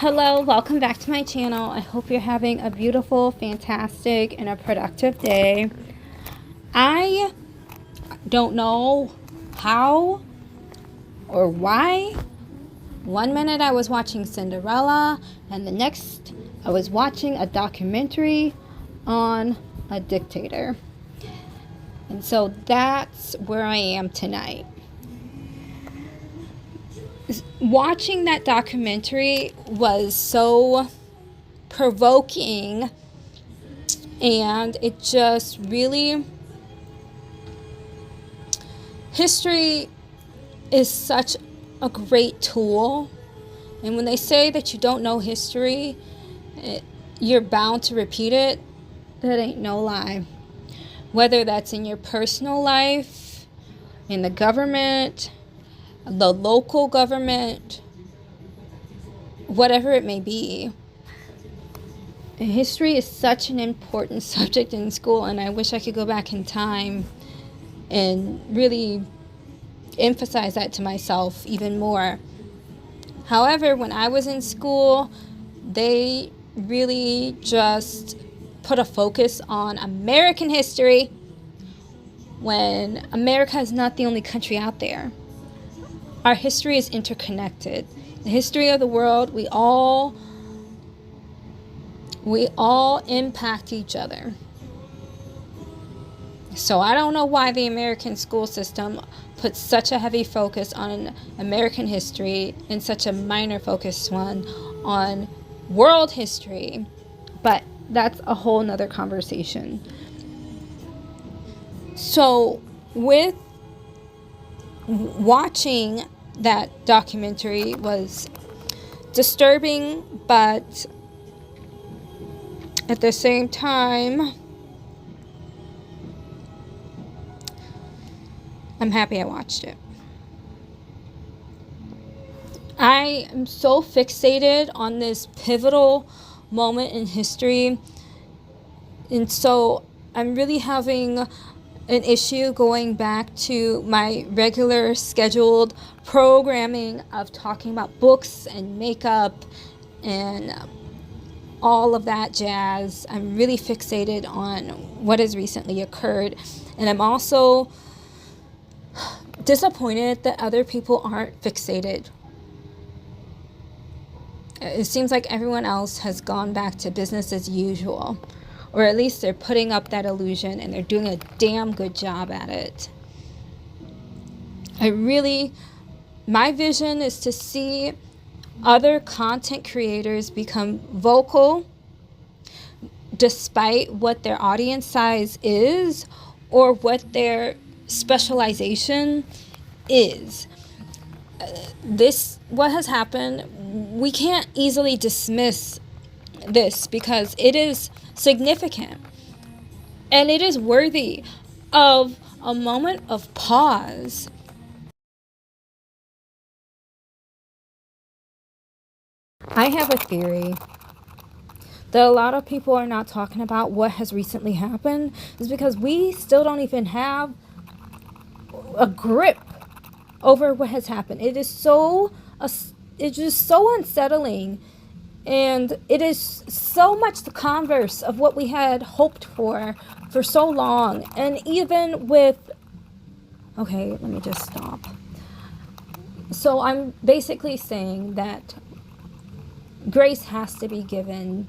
Hello, welcome back to my channel. I hope you're having a beautiful, fantastic, and a productive day. I don't know how or why. One minute I was watching Cinderella, and the next I was watching a documentary on a dictator. And so that's where I am tonight. Watching that documentary was so provoking, and it just really, history is such a great tool, and when they say that you don't know history, you're bound to repeat it. That ain't no lie. Whether that's in your personal life, in the government, the local government, whatever it may be. History is such an important subject in school, and I wish I could go back in time and really emphasize that to myself even more. However, when I was in school, they really just put a focus on American history when America is not the only country out there. Our history is interconnected. The history of the world, we all impact each other. So I don't know why the American school system puts such a heavy focus on American history and such a minor focused one on world history. But that's a whole nother conversation. So with watching that documentary was disturbing, but at the same time, I'm happy I watched it. I am so fixated on this pivotal moment in history, and so I'm really having an issue going back to my regular scheduled programming of talking about books and makeup and all of that jazz. I'm really fixated on what has recently occurred, and I'm also disappointed that other people aren't fixated. It seems like everyone else has gone back to business as usual, or at least they're putting up that illusion, and they're doing a damn good job at it. My vision is to see other content creators become vocal despite what their audience size is or what their specialization is. What has happened, we can't easily dismiss this because it is significant and it is worthy of a moment of pause. I have a theory that a lot of people are not talking about what has recently happened is because we still don't even have a grip over what has happened. It's just so unsettling, and it is so much the converse of what we had hoped for so long. And even with, okay, let me just stop. So I'm basically saying that grace has to be given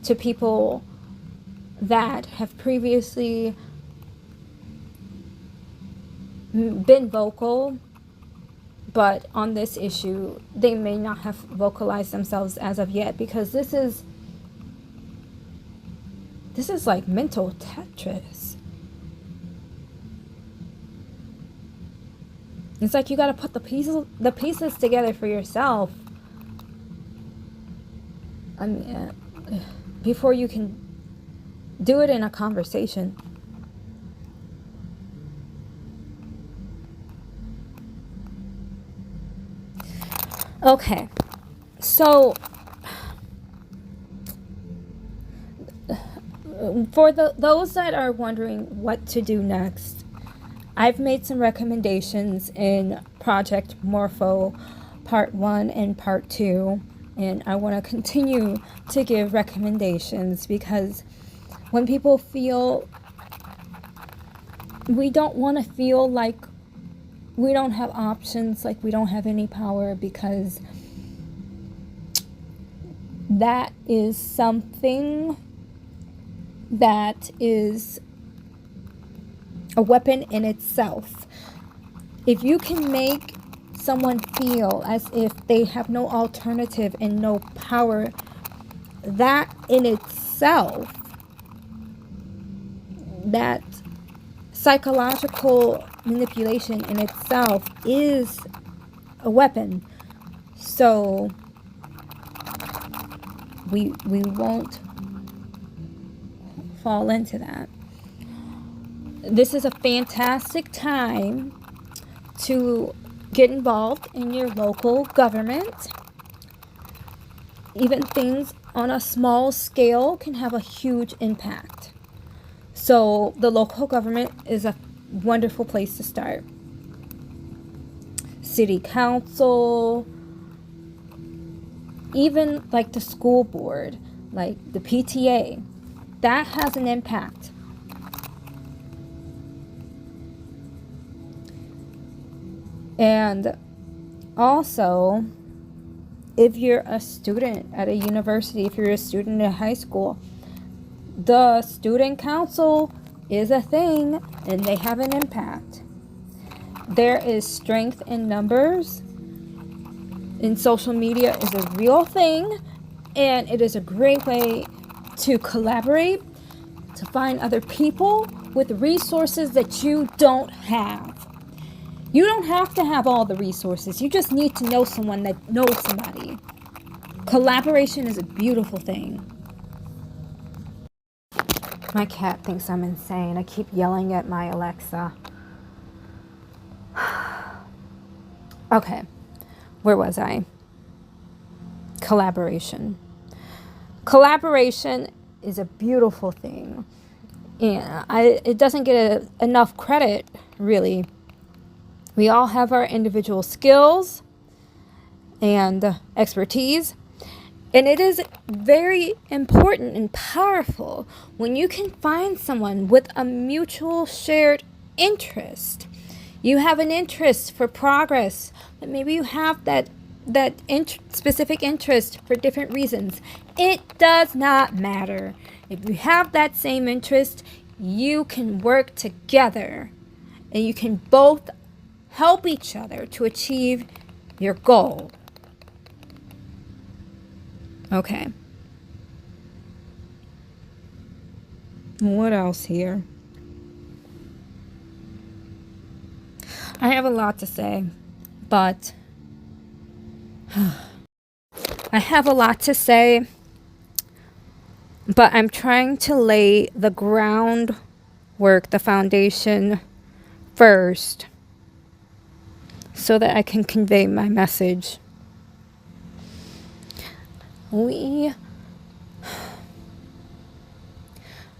to people that have previously been vocal, but on this issue they may not have vocalized themselves as of yet, because this is like mental Tetris. It's like you got to put the pieces together for yourself. I mean, before you can do it in a conversation. Okay, so for those that are wondering what to do next, I've made some recommendations in Project Morpho Part 1 and Part 2. And I want to continue to give recommendations, because when people feel, we don't want to feel like we don't have options, like we don't have any power, because that is something that is a weapon in itself. If you can make someone feel as if they have no alternative and no power, that in itself, that psychological manipulation in itself is a weapon. So we won't fall into that. This is a fantastic time to get involved in your local government. Even things on a small scale can have a huge impact. So the local government is a wonderful place to start. City council, even like the school board, like the PTA, that has an impact. And also, if you're a student at a university, if you're a student in high school, the student council is a thing and they have an impact. There is strength in numbers, and social media is a real thing, and it is a great way to collaborate, to find other people with resources that you don't have. You don't have to have all the resources. You just need to know someone that knows somebody. Collaboration is a beautiful thing. My cat thinks I'm insane. I keep yelling at my Alexa. Okay, where was I? Collaboration. Collaboration is a beautiful thing. And it doesn't get enough credit, really. We all have our individual skills and expertise. And it is very important and powerful when you can find someone with a mutual shared interest. You have an interest for progress, but maybe you have that specific interest for different reasons. It does not matter. If you have that same interest, you can work together and you can both help each other to achieve your goal. Okay. What else here? I have a lot to say, but I'm trying to lay the groundwork, the foundation first, so that I can convey my message.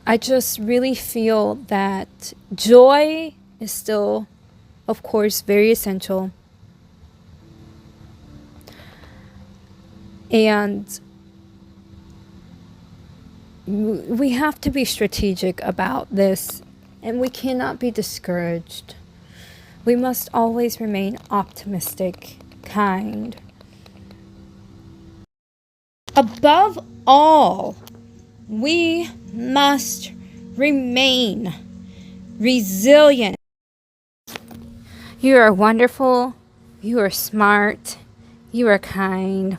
I just really feel that joy is still, of course, very essential. And we have to be strategic about this, and we cannot be discouraged. We must always remain optimistic, kind. Above all, we must remain resilient. You are wonderful. You are smart. You are kind.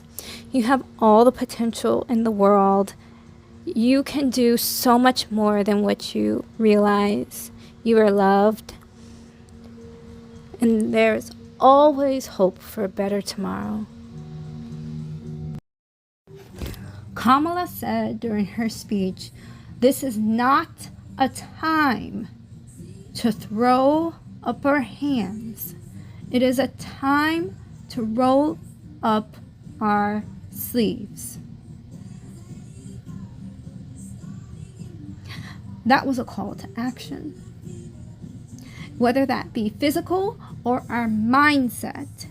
You have all the potential in the world. You can do so much more than what you realize. You are loved. And there's always hope for a better tomorrow. Kamala said during her speech, "This is not a time to throw up our hands. It is a time to roll up our sleeves." That was a call to action. Whether that be physical or our mindset,